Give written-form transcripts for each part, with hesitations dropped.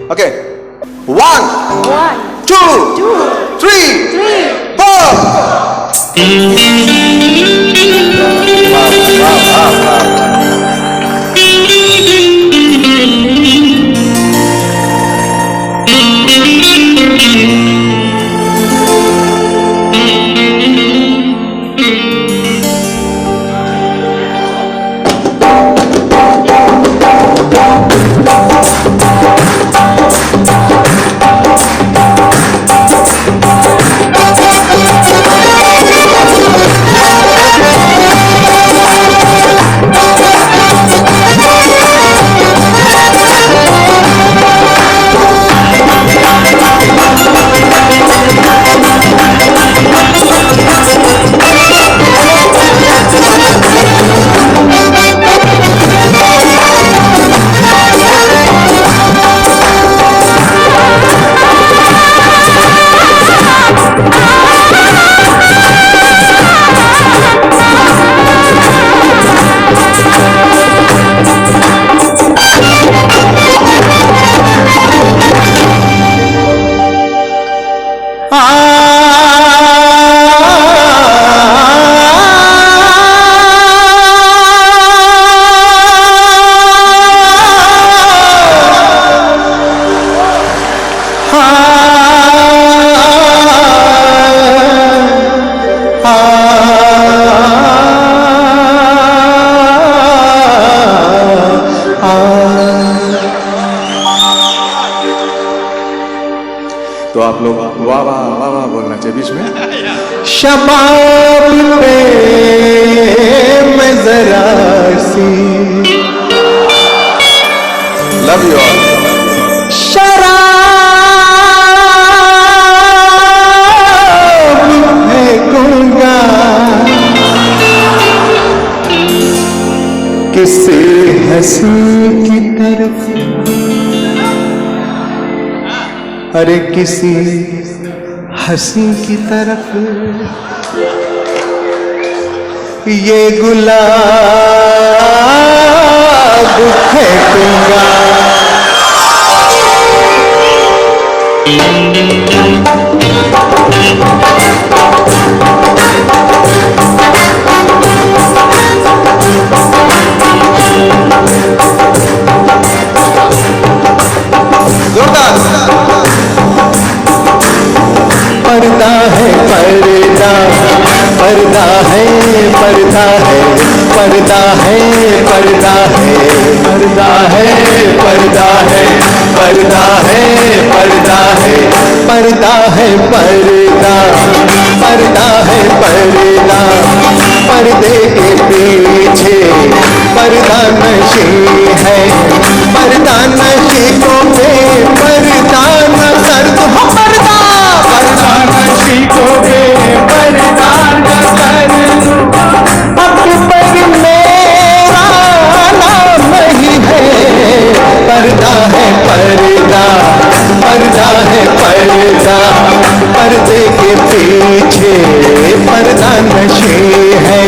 Okay. 1, 2, 3, 4. तो आप लोग वाह वाह वाह वाह बोलना चाहिए बीच में। शबाब पे मैं जरा सी लव यू ऑल शराब फेंकूंगा किसी हंसी की तरफ, अरे किसी हंसी की तरफ ये गुलाब फेंकूंगा। पर्दा है पर्दा, पर्दा है पर्दा है, पर्दा है पर्दा है, पर्दा है पर्दा है, पर्दा है पर्दा है, पर्दा है पर्दा, पर्दा है पर्दा, पर्दे के पीछे पर्दा नशी है, पर्दा नशी को पर्दा न कर दो, पर्दा पर्दा नशी को पर्दा न कर दो, अब पर मेरा नाम नहीं है, पर्दा है पर्दा, पर्दा है पर्दा, पर्दे के पीछे पर्दा नशी है,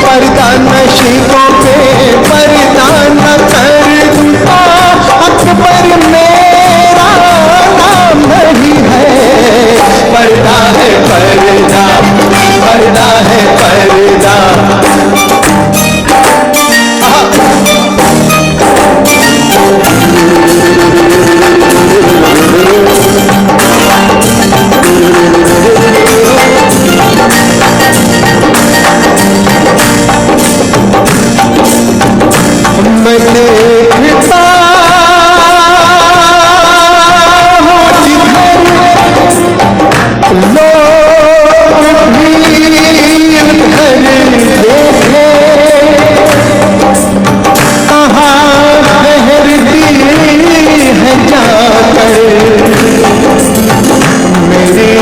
पर्दा नशी को पर्दा न कर दूंगा, अब पर मेरा नाम नहीं है, पर्दा है पर्दा, पर्दा है पर्दा। मैं देखता हूँ जिधर लोग भी उधर देखे, कहाँ ठहरती है जाकर मेरी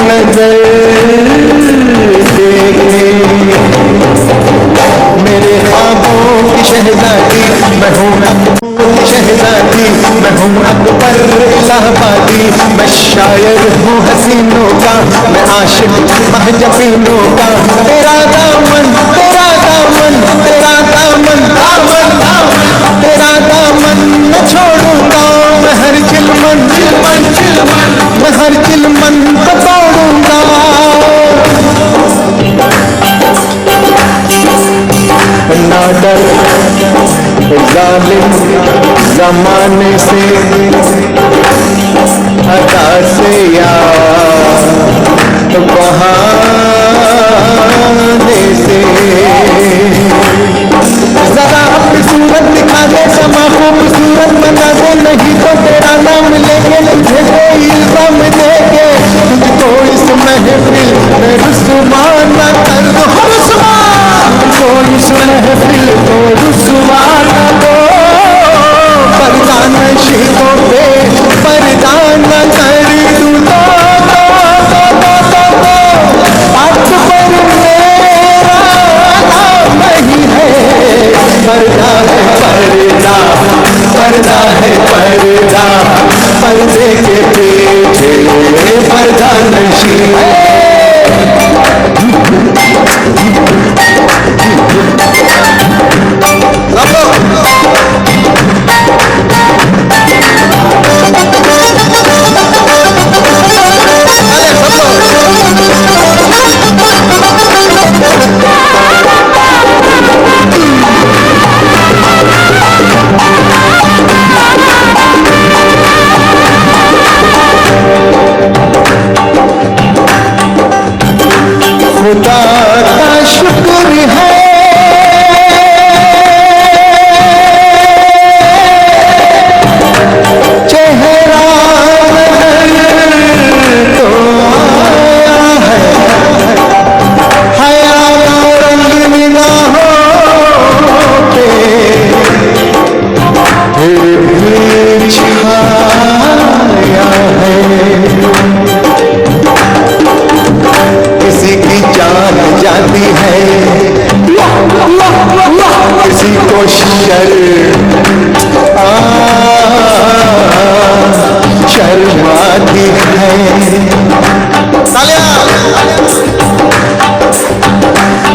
नजर देखे, मेरे ख्वाबों की शहजादी मैं हूँ, शहजादी मैं हूँ अकबर इलाहाबादी, मैं शायर हूँ हसीनों का, मैं आशिक महजबीनों का, तेरा दामन तेरा दामन तेरा दामन दामन दामन, तेरा दामन न छोड़ूंगा मैं हर मैं हर चिलमन को तोड़ूंगा। ना डर जालिम जमाने से, अदा से या बहाने से। जरा अपनी सूरत दिखा दे, समा खूबसूरत बना दे, नहीं तो तेरा नाम लेंगे तुझे कोई इल्जाम देंगे। तुझको इस महफिल में रुस्वा न कर दो, तुझको इस महफिल को रुस्वा न दो। पर्दा नशीबों पे पर्दा न कर दूं तो अकबर मेरा नाम नहीं है। पर्दा है पर्दा, पर्दा है पर्दा, पर्दे के पीछे पर्दा नशी है। खुदा का शुक्र है चेहरा तो आया है, हया का रंग निगाहों पे फिर भी छाया है। किसी की जान जाती है, किसी को शर्म आती है।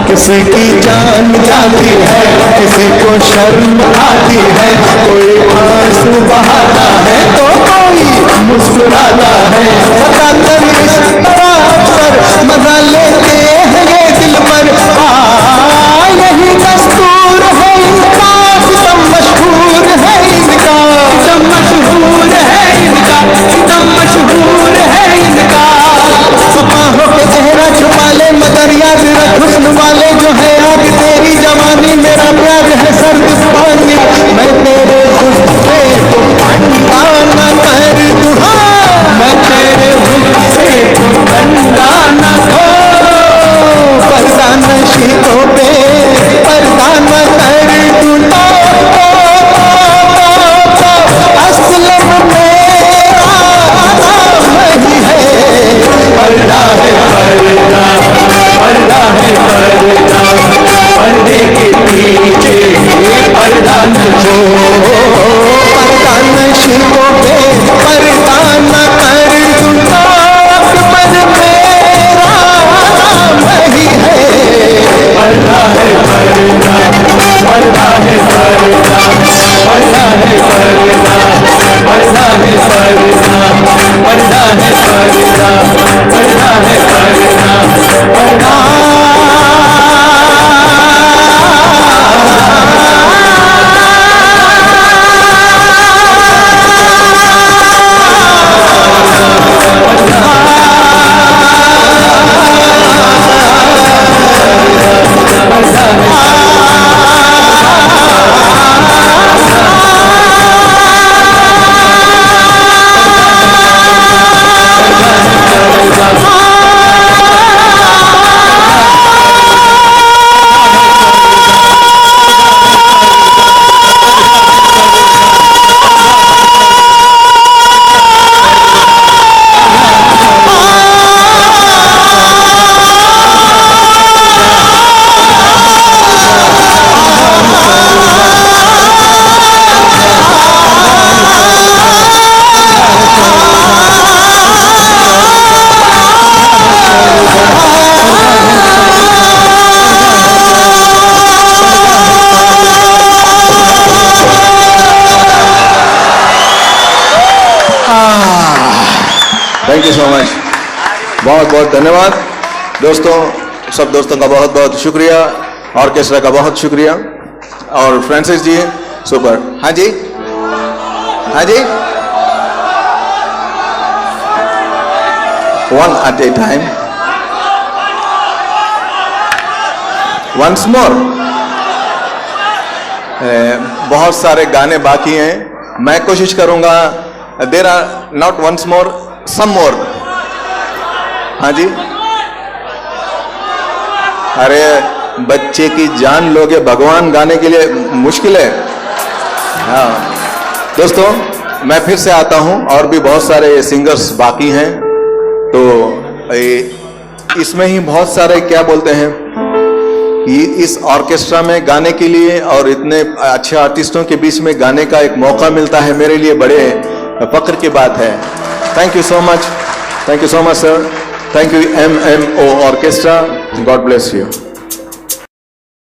किसी की जान जाती है, किसी को शर्म आती है। कोई आंसू बहाता है तो कोई मुस्कुराता है। बताकर इस तरह पर मजा लेते हैं ये दिल पर। यही दस्तूर है इनका, सितम मशहूर है इनका, सितम मशहूर है इनका, सितम मशहूर है इनका। बाहों के चेहरा छुपा ले मगर याद रख हुस्न वाले जो है आग तेरी जवानी। मेरा प्यार है सर्द पानी, मैं तेरे गुस्से को ठंडा न कर दूं। मैं तेरे गुस्से को ठंडा न हो। पर्दा नशीबों पे पर्दा न कर दूं तो असलम मेरा नाम नहीं है। पर्दा है पर्दा, पर्दा है पर्दा, पर्दे के पीछे पर्दा न हो। पर्दा नशीबों पे पर्दा न कर दूं तो अकबर मेरा नाम नहीं है। पर्दा है पर्दा, पर्दा है पर्दा, पर्दा है पर्दा, पर्दा है पर्दा, पर्दा है पर्दा, पर्दा है पर्दा, पर्दा। थैंक यू सो मच, बहुत बहुत धन्यवाद दोस्तों, सब दोस्तों का बहुत बहुत शुक्रिया, ऑर्केस्ट्रा का बहुत शुक्रिया। और फ्रांसिस जी सुपर। हाँ जी, हाँ जी, one at a time, once more. बहुत सारे गाने बाकी हैं, मैं कोशिश करूंगा। There are not once more, some more. हाँ जी, अरे बच्चे की जान लोगे भगवान गाने के लिए मुश्किल है। हाँ दोस्तों, मैं फिर से आता हूं, और भी बहुत सारे सिंगर्स बाकी हैं, तो इसमें ही बहुत सारे क्या बोलते हैं, इस ऑर्केस्ट्रा में गाने के लिए और इतने अच्छे आर्टिस्टों के बीच में गाने का एक मौका मिलता है, मेरे लिए बड़े फख्र की बात है। Thank you so much, thank you so much sir, thank you MMO orchestra, God bless you.